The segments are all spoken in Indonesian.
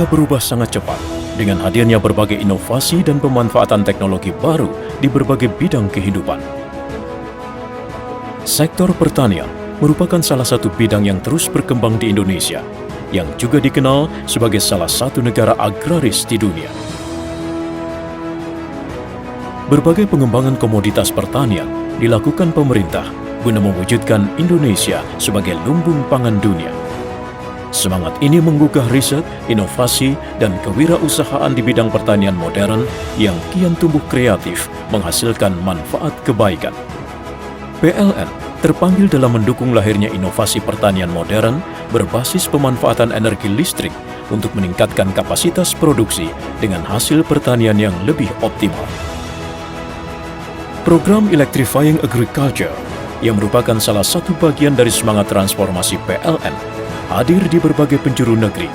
Dunia berubah sangat cepat dengan hadirnya berbagai inovasi dan pemanfaatan teknologi baru di berbagai bidang kehidupan. Sektor pertanian merupakan salah satu bidang yang terus berkembang di Indonesia, yang juga dikenal sebagai salah satu negara agraris di dunia. Berbagai pengembangan komoditas pertanian dilakukan pemerintah guna mewujudkan Indonesia sebagai lumbung pangan dunia. Semangat ini menggugah riset, inovasi, dan kewirausahaan di bidang pertanian modern yang kian tumbuh kreatif menghasilkan manfaat kebaikan. PLN terpanggil dalam mendukung lahirnya inovasi pertanian modern berbasis pemanfaatan energi listrik untuk meningkatkan kapasitas produksi dengan hasil pertanian yang lebih optimal. Program Electrifying Agriculture yang merupakan salah satu bagian dari semangat transformasi PLN hadir di berbagai penjuru negeri,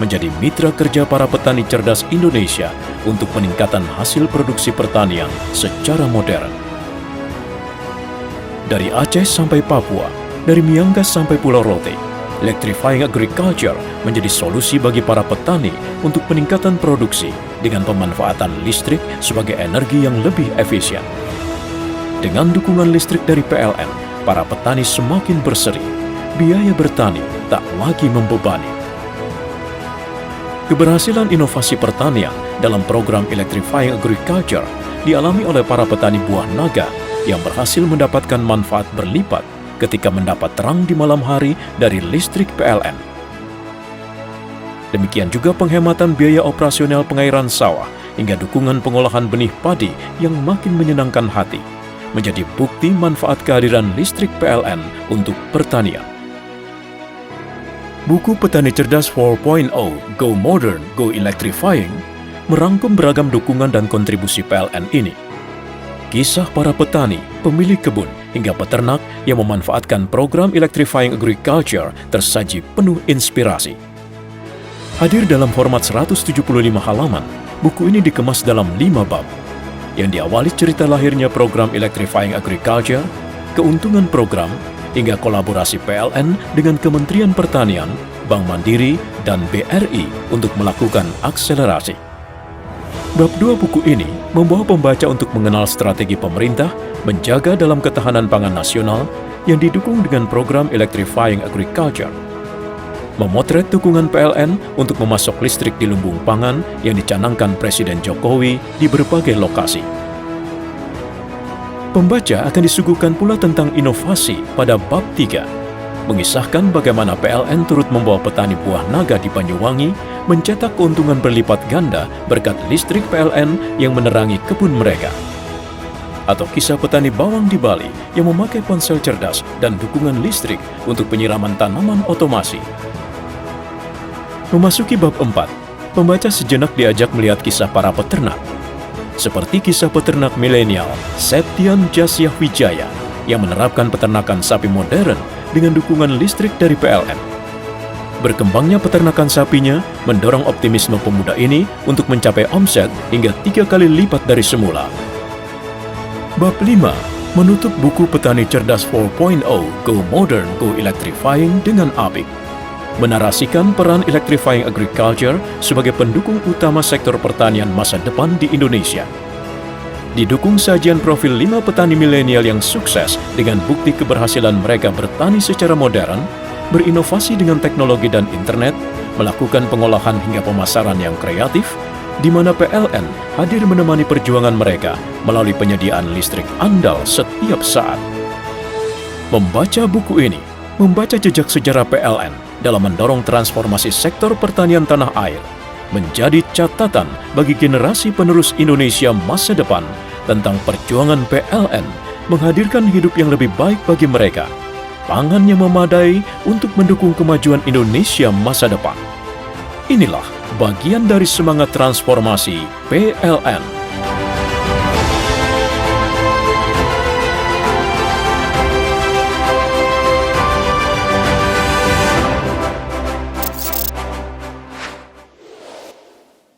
menjadi mitra kerja para petani cerdas Indonesia untuk peningkatan hasil produksi pertanian secara modern. Dari Aceh sampai Papua, dari Miangas sampai Pulau Rote, Electrifying Agriculture menjadi solusi bagi para petani untuk peningkatan produksi dengan pemanfaatan listrik sebagai energi yang lebih efisien. Dengan dukungan listrik dari PLN, para petani semakin berseri, biaya bertani tak lagi membebani. Keberhasilan inovasi pertanian dalam program Electrifying Agriculture dialami oleh para petani buah naga yang berhasil mendapatkan manfaat berlipat ketika mendapat terang di malam hari dari listrik PLN. Demikian juga penghematan biaya operasional pengairan sawah hingga dukungan pengolahan benih padi yang makin menyenangkan hati, menjadi bukti manfaat kehadiran listrik PLN untuk pertanian. Buku Petani Cerdas 4.0 Go Modern, Go Electrifying merangkum beragam dukungan dan kontribusi PLN ini. Kisah para petani, pemilik kebun, hingga peternak yang memanfaatkan program Electrifying Agriculture tersaji penuh inspirasi. Hadir dalam format 175 halaman, buku ini dikemas dalam 5 bab, yang diawali cerita lahirnya program Electrifying Agriculture, keuntungan program, hingga kolaborasi PLN dengan Kementerian Pertanian, Bank Mandiri, dan BRI untuk melakukan akselerasi. Bab 2 buku ini membawa pembaca untuk mengenal strategi pemerintah menjaga dalam ketahanan pangan nasional yang didukung dengan program Electrifying Agriculture. Memotret dukungan PLN untuk memasok listrik di lumbung pangan yang dicanangkan Presiden Jokowi di berbagai lokasi. Pembaca akan disuguhkan pula tentang inovasi pada bab 3, mengisahkan bagaimana PLN turut membawa petani buah naga di Banyuwangi mencetak keuntungan berlipat ganda berkat listrik PLN yang menerangi kebun mereka. Atau kisah petani bawang di Bali yang memakai ponsel cerdas dan dukungan listrik untuk penyiraman tanaman otomasi. Memasuki bab 4, pembaca sejenak diajak melihat kisah para peternak, seperti kisah peternak milenial Septian Jasyah Wijaya yang menerapkan peternakan sapi modern dengan dukungan listrik dari PLN. Berkembangnya peternakan sapinya mendorong optimisme pemuda ini untuk mencapai omset hingga 3 kali lipat dari semula. Bab 5 menutup buku Petani Cerdas 4.0 Go Modern, Go Electrifying dengan apik, menarasikan peran Electrifying Agriculture sebagai pendukung utama sektor pertanian masa depan di Indonesia. Didukung sajian profil 5 petani milenial yang sukses dengan bukti keberhasilan mereka bertani secara modern, berinovasi dengan teknologi dan internet, melakukan pengolahan hingga pemasaran yang kreatif, di mana PLN hadir menemani perjuangan mereka melalui penyediaan listrik andal setiap saat. Membaca buku ini, membaca jejak sejarah PLN dalam mendorong transformasi sektor pertanian tanah air, menjadi catatan bagi generasi penerus Indonesia masa depan tentang perjuangan PLN menghadirkan hidup yang lebih baik bagi mereka, pangan yang memadai untuk mendukung kemajuan Indonesia masa depan. Inilah bagian dari semangat transformasi PLN.